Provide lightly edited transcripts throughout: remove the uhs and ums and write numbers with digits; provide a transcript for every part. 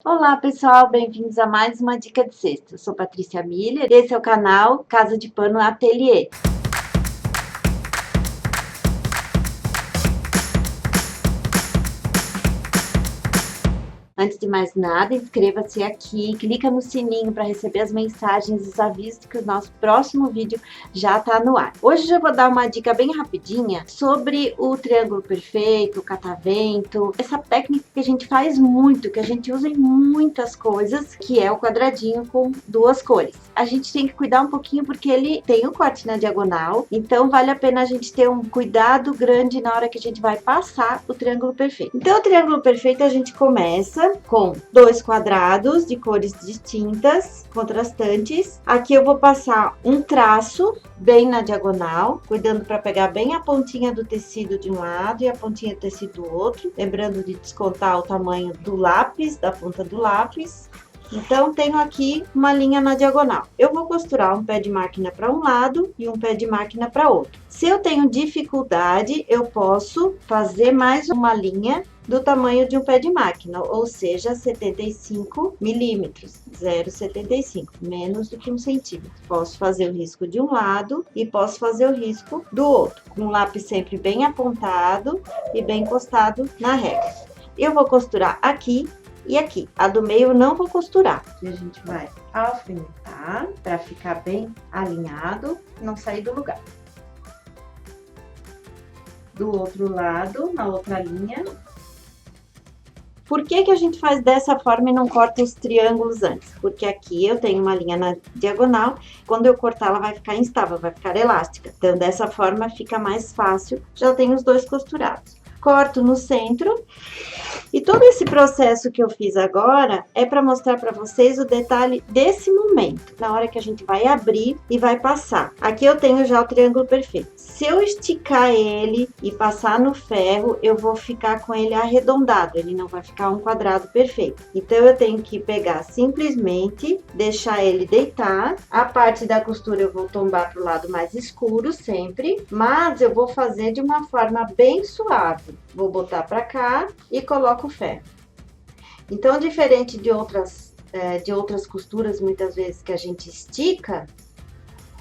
Olá pessoal, bem-vindos a mais uma dica de cesta. Eu sou Patrícia Miller, esse é o canal Casa de Pano Ateliê. Antes de mais nada, inscreva-se aqui, clica no sininho para receber as mensagens e os avisos que o nosso próximo vídeo já está no ar. Hoje eu vou dar uma dica bem rapidinha sobre o triângulo perfeito, o catavento, essa técnica que a gente faz muito, que a gente usa em muitas coisas, que é o quadradinho com duas cores. A gente tem que cuidar um pouquinho porque ele tem um corte na diagonal, então vale a pena a gente ter um cuidado grande na hora que a gente vai passar o triângulo perfeito. Então o triângulo perfeito a gente começa com dois quadrados de cores distintas, contrastantes. Aqui eu vou passar um traço bem na diagonal, cuidando para pegar bem a pontinha do tecido de um lado e a pontinha do tecido do outro, lembrando de descontar o tamanho do lápis, da ponta do lápis. Então, tenho aqui uma linha na diagonal. Eu vou costurar um pé de máquina para um lado e um pé de máquina para outro. Se eu tenho dificuldade, eu posso fazer mais uma linha do tamanho de um pé de máquina, ou seja, 75 milímetros, 0,75, menos do que 1 centímetro. Posso fazer o risco de um lado e posso fazer o risco do outro, com o lápis sempre bem apontado e bem encostado na régua. Eu vou costurar aqui e aqui. A do meio eu não vou costurar. A gente vai alfinetar para ficar bem alinhado, não sair do lugar. Do outro lado, na outra linha. Por que que a gente faz dessa forma e não corta os triângulos antes? Porque aqui eu tenho uma linha na diagonal, quando eu cortar ela vai ficar instável, vai ficar elástica. Então, dessa forma fica mais fácil, já tenho os dois costurados. Corto no centro. E todo esse processo que eu fiz agora é para mostrar para vocês o detalhe desse momento, na hora que a gente vai abrir e vai passar. Aqui eu tenho já o triângulo perfeito. Se eu esticar ele e passar no ferro, eu vou ficar com ele arredondado, ele não vai ficar um quadrado perfeito. Então, eu tenho que pegar simplesmente, deixar ele deitar. A parte da costura eu vou tombar para o lado mais escuro sempre, mas eu vou fazer de uma forma bem suave. Vou botar para cá e coloco o ferro. Então, diferente de outras costuras, muitas vezes que a gente estica,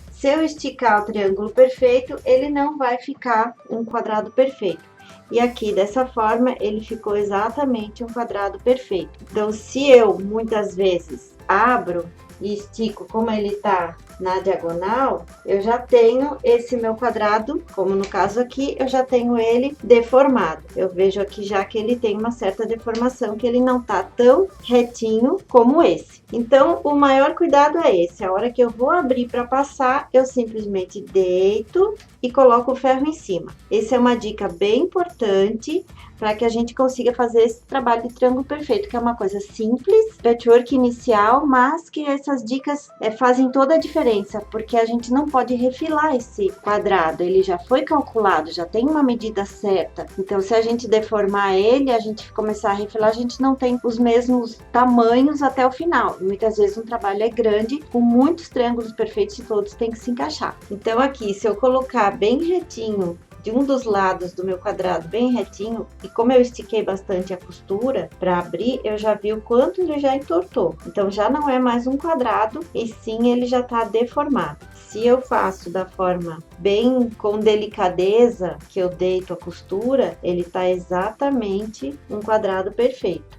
se eu esticar o triângulo perfeito, ele não vai ficar um quadrado perfeito. E aqui, dessa forma, ele ficou exatamente um quadrado perfeito. Então, se eu, muitas vezes, abro e estico como ele tá na diagonal, eu já tenho esse meu quadrado, como no caso aqui, eu já tenho ele deformado. Eu vejo aqui já que ele tem uma certa deformação, que ele não tá tão retinho como esse. Então, o maior cuidado é esse. A hora que eu vou abrir para passar, eu simplesmente deito e coloco o ferro em cima. Essa é uma dica bem importante para que a gente consiga fazer esse trabalho de triângulo perfeito, que é uma coisa simples, patchwork inicial, mas que essas dicas fazem toda a diferença, porque a gente não pode refilar esse quadrado, ele já foi calculado, já tem uma medida certa. Então, se a gente deformar ele, a gente começar a refilar, a gente não tem os mesmos tamanhos até o final. Muitas vezes um trabalho é grande, com muitos triângulos perfeitos e todos têm que se encaixar. Então, aqui, se eu colocar bem retinho, de um dos lados do meu quadrado bem retinho, e como eu estiquei bastante a costura para abrir, eu já vi o quanto ele já entortou. Então, já não é mais um quadrado, e sim ele já tá deformado. Se eu faço da forma bem com delicadeza, que eu deito a costura, ele tá exatamente um quadrado perfeito.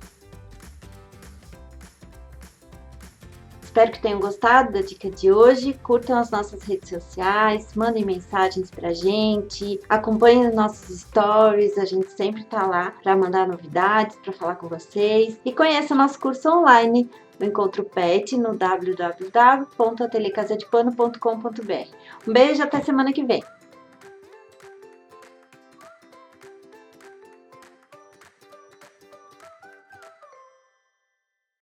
Espero que tenham gostado da dica de hoje. Curtam as nossas redes sociais, mandem mensagens pra gente, acompanhem os nossos stories, a gente sempre tá lá para mandar novidades, para falar com vocês. E conheça nosso curso online, o Encontro Pet, no www.ateliercasadepano.com.br. Um beijo, até semana que vem!